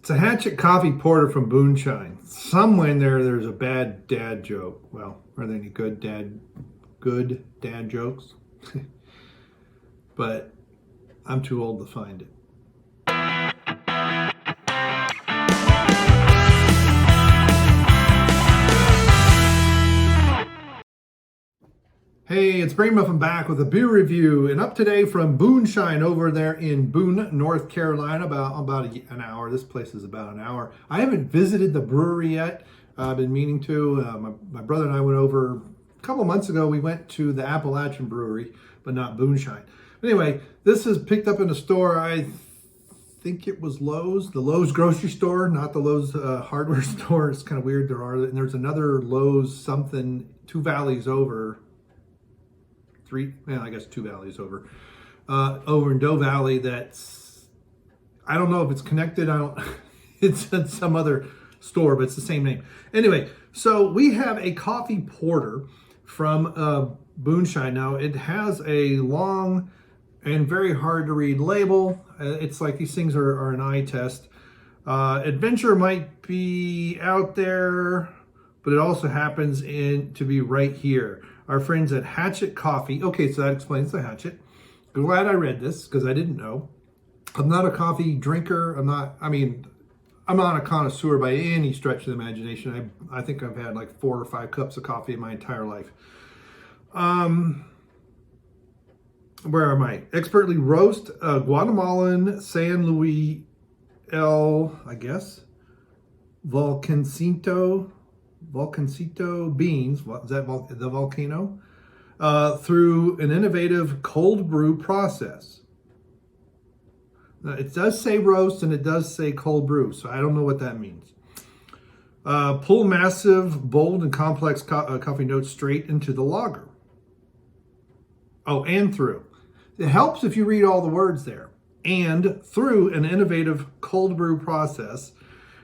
It's a Hatchet coffee porter from Booneshine. Somewhere in there's a bad dad joke. Well, are there any good dad jokes? But I'm too old to find it. Hey, it's Bryon Muffin back with a beer review, and up today from Booneshine over there in Boone, North Carolina, about an hour. This place is about an hour. I haven't visited the brewery yet. I've been meaning to. My brother and I went over a couple months ago. We went to the Appalachian Brewery, but not Booneshine. Anyway, this is picked up in a store. I think it was Lowe's, the Lowe's grocery store, not the Lowe's hardware store. It's kind of weird. There's another Lowe's something 2 valleys over. I guess 2 valleys over in Doe Valley. I don't know if it's connected. It's at some other store, but it's the same name. Anyway, so we have a coffee porter from Booneshine. Now it has a long and very hard to read label. It's like these things are an eye test. Adventure might be out there, but it also happens to be right here. Our friends at Hatchet Coffee. Okay, so that explains the Hatchet. Glad I read this because I didn't know. I'm not a coffee drinker. I'm not a connoisseur by any stretch of the imagination. I think I've had like 4 or 5 cups of coffee in my entire life. Where am I? Expertly roast Guatemalan San Luis I guess, Volcancito beans, is that the volcano? Through an innovative cold brew process. Now, it does say roast and it does say cold brew, so I don't know what that means. Pull massive, bold, and complex coffee notes straight into the lager. Oh, and through. It helps if you read all the words there. And through an innovative cold brew process.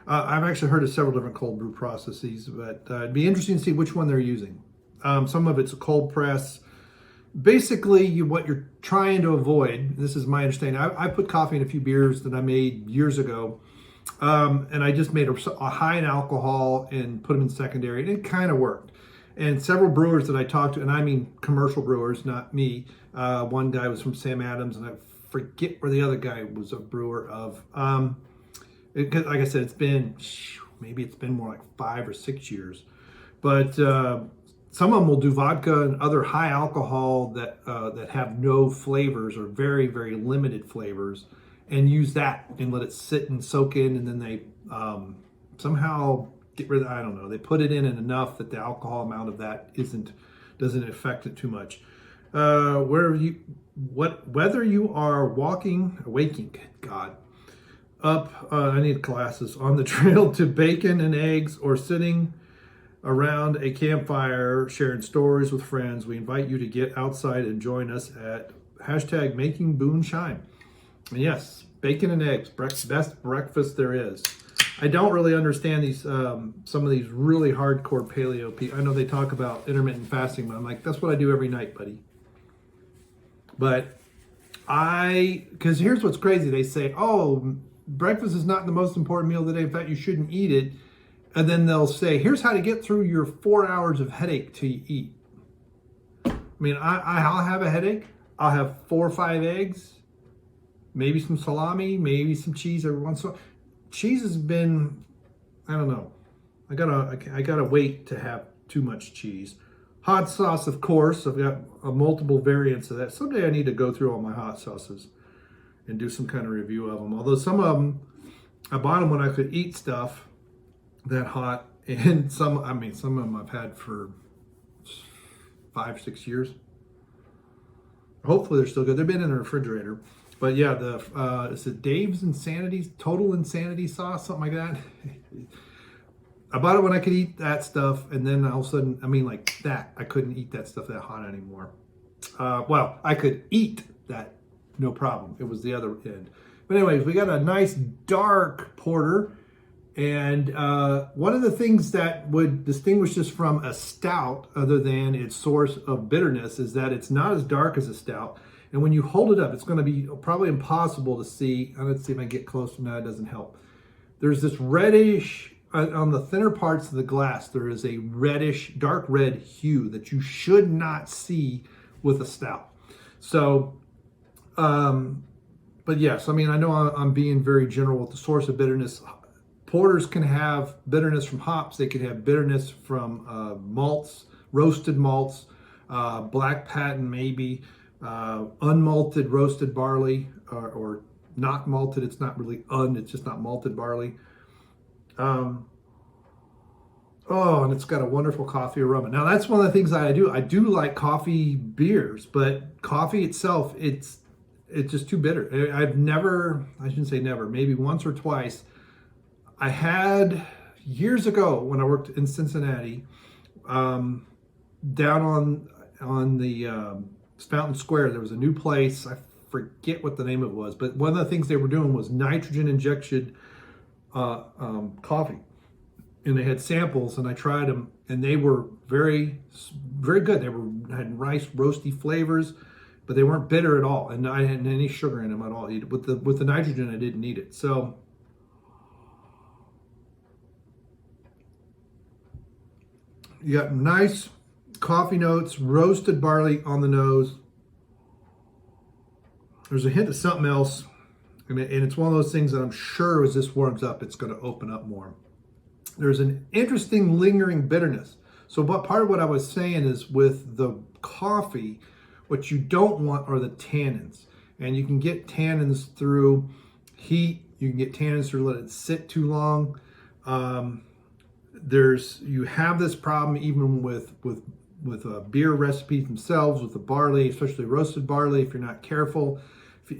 I've actually heard of several different cold brew processes, but it'd be interesting to see which one they're using. Some of it's a cold press. Basically, what you're trying to avoid, this is my understanding, I put coffee in a few beers that I made years ago, and I just made a high in alcohol and put them in secondary, and it kind of worked. And several brewers that I talked to, and I mean commercial brewers, not me. One guy was from Sam Adams, and I forget where the other guy was a brewer of. Like I said, maybe it's been more like 5 or 6 years, but some of them will do vodka and other high alcohol that have no flavors or very, very limited flavors, and use that and let it sit and soak in, and then they somehow get rid of. I don't know. They put it in enough that the alcohol amount of that doesn't affect it too much. Whether you are waking, God. I need glasses, on the trail to bacon and eggs, or sitting around a campfire sharing stories with friends, we invite you to get outside and join us at #MakingBooneshine. And yes, bacon and eggs, best breakfast there is. I don't really understand these some of these really hardcore paleo people. I know they talk about intermittent fasting, but I'm like, that's what I do every night, buddy. But because here's what's crazy. They say, oh, breakfast is not the most important meal of the day. In fact, you shouldn't eat it. And then they'll say, here's how to get through your 4 hours of headache till you eat. I mean, I'll have a headache. I'll have 4 or 5 eggs, maybe some salami, maybe some cheese every once in a while. Cheese has been, I don't know. I gotta wait to have too much cheese. Hot sauce, of course. I've got multiple variants of that. Someday I need to go through all my hot sauces and do some kind of review of them. Although some of them, I bought them when I could eat stuff that hot, and some of them I've had for 5, 6 years. Hopefully they're still good. They've been in the refrigerator. But yeah, is it Dave's Insanity, Total Insanity sauce, something like that? I bought it when I could eat that stuff, and then all of a sudden, I couldn't eat that stuff that hot anymore. Well, I could eat that, no problem. It was the other end. But anyways, we got a nice dark porter, and one of the things that would distinguish this from a stout, other than its source of bitterness, is that it's not as dark as a stout. And when you hold it up, it's going to be probably impossible to see. Let's see if I get close. No, it doesn't help. there's this reddish, on the thinner parts of the glass, there is a reddish, dark red hue that you should not see with a stout. So, but yes, I mean, I know I'm being very general with the source of bitterness. Porters can have bitterness from hops. They can have bitterness from malts, roasted malts, black patent maybe, unmalted roasted barley, or not malted. It's not really it's just not malted barley. Oh, and it's got a wonderful coffee aroma. Now, that's one of the things that I do. I do like coffee beers, but coffee itself, it's just too bitter. I've never, I shouldn't say never, maybe once or twice, I had years ago when I worked in Cincinnati, down on the Fountain Square, there was a new place. I forget what the name of it was, but one of the things they were doing was nitrogen injected coffee. And they had samples, and I tried them, and they were very, very good. They had nice roasty flavors, but they weren't bitter at all, and I hadn't any sugar in them at all. With the nitrogen, I didn't need it. So you got nice coffee notes, roasted barley on the nose. There's a hint of something else, and it's one of those things that I'm sure as this warms up, it's going to open up more. There's an interesting lingering bitterness. So part of what I was saying is with the coffee, what you don't want are the tannins. And you can get tannins through heat. You can get tannins through letting it sit too long. You have this problem even with beer recipes themselves, with the barley, especially roasted barley, if you're not careful.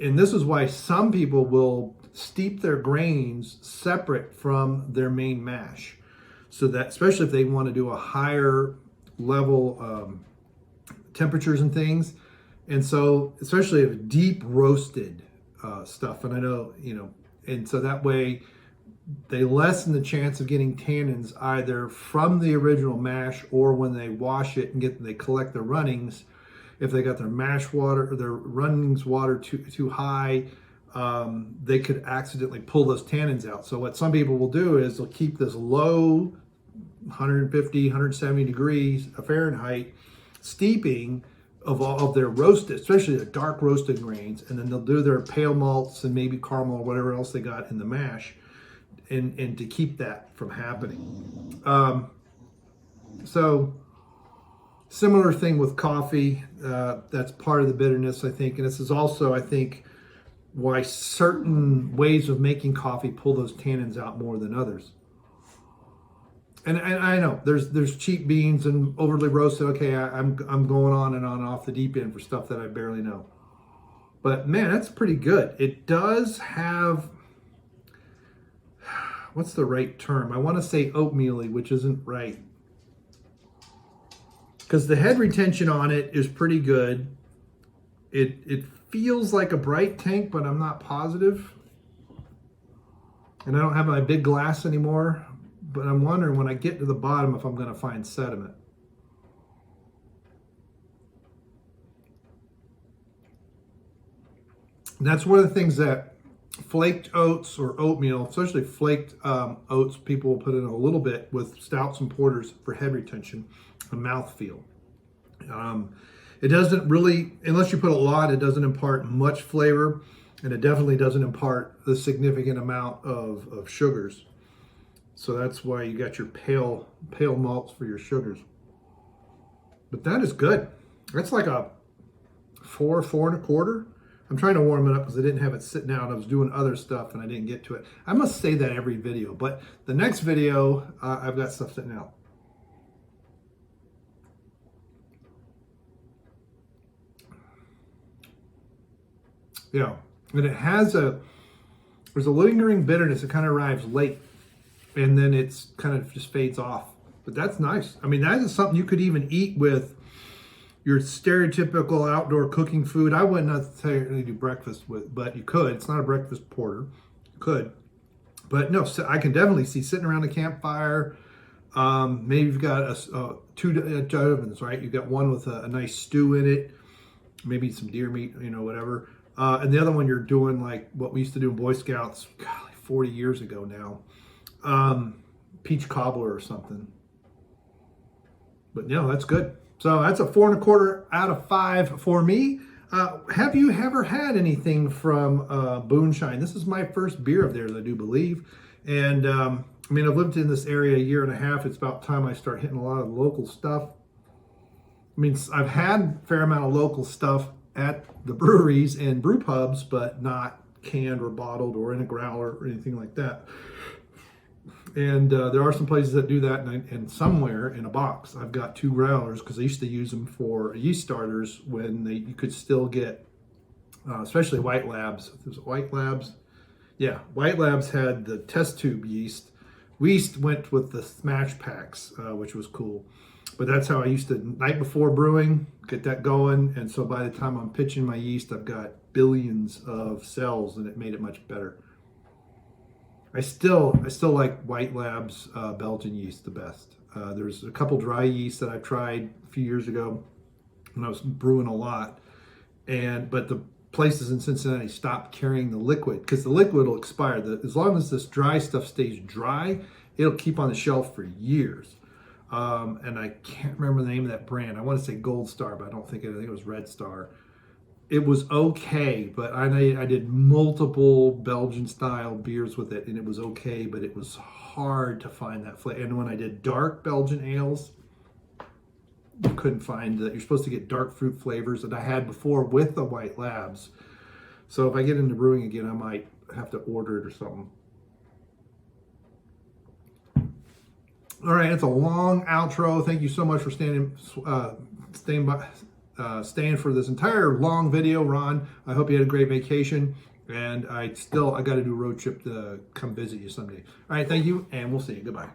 And this is why some people will steep their grains separate from their main mash, so that, especially if they want to do a higher level temperatures and things. And so, especially if deep roasted stuff, and I know, and so that way they lessen the chance of getting tannins either from the original mash or when they wash it and they collect the runnings. If they got their mash water or their runnings water too high, they could accidentally pull those tannins out. So what some people will do is they'll keep this low 150, 170 degrees Fahrenheit steeping of all of their roasted, especially the dark roasted grains, and then they'll do their pale malts and maybe caramel or whatever else they got in the mash, and to keep that from happening. So similar thing with coffee. That's part of the bitterness, I think, and this is also, I think, why certain ways of making coffee pull those tannins out more than others. And I know there's cheap beans and overly roasted. Okay, I'm going on and off the deep end for stuff that I barely know. But man, that's pretty good. It does have, what's the right term? I want to say oatmeal-y, which isn't right, because the head retention on it is pretty good. It feels like a bright tank, but I'm not positive. And I don't have my big glass anymore, but I'm wondering when I get to the bottom if I'm going to find sediment. And that's one of the things that flaked oats or oatmeal, especially flaked oats, people will put in a little bit with stouts and porters for head retention and mouthfeel. It doesn't really, unless you put a lot, it doesn't impart much flavor, and it definitely doesn't impart a significant amount of sugars. So that's why you got your pale malts for your sugars. But that is good. That's like a 4 1/4. I'm trying to warm it up because I didn't have it sitting out. I was doing other stuff and I didn't get to it. I must say that every video, but the next video, I've got stuff sitting out. Yeah, and it has there's a lingering bitterness. It kind of arrives late, and then it's kind of just fades off. But that's nice. I mean, that is something you could even eat with your stereotypical outdoor cooking food. I wouldn't necessarily do breakfast with, but you could. It's not a breakfast porter. You could. But no, so I can definitely see sitting around a campfire. Maybe you've got two ovens, right? You've got one with a nice stew in it, maybe some deer meat, whatever. And the other one you're doing like what we used to do in Boy Scouts, golly, 40 years ago now. Peach cobbler or something. But no, that's good. So that's a 4.25 out of 5 for me. Have you ever had anything from Booneshine? This is my first beer of theirs, I do believe. And I mean, I've lived in this area a year and a half. It's about time I start hitting a lot of local stuff. I mean, I've had a fair amount of local stuff at the breweries and brew pubs, but not canned or bottled or in a growler or anything like that. And there are some places that do that, and somewhere in a box, I've got 2 growlers because I used to use them for yeast starters when you could still get, especially White Labs. There's White Labs. Yeah, White Labs had the test tube yeast. We went with the smash packs, which was cool. But that's how I used to, night before brewing, get that going. And so by the time I'm pitching my yeast, I've got billions of cells, and it made it much better. I still like White Labs Belgian yeast the best. There's a couple dry yeasts that I tried a few years ago when I was brewing a lot, but the places in Cincinnati stopped carrying the liquid because the liquid will expire. As long as this dry stuff stays dry, it'll keep on the shelf for years. And I can't remember the name of that brand. I want to say Gold Star, but I think it was Red Star. It was okay, but I did multiple Belgian style beers with it, and it was okay, but it was hard to find that flavor. And when I did dark Belgian ales, you couldn't find that. You're supposed to get dark fruit flavors that I had before with the White Labs. So if I get into brewing again, I might have to order it or something. All right, it's a long outro. Thank you so much for staying for this entire long video, Ron. I hope you had a great vacation, and I got to do a road trip to come visit you someday. All right, thank you, and we'll see you. Goodbye.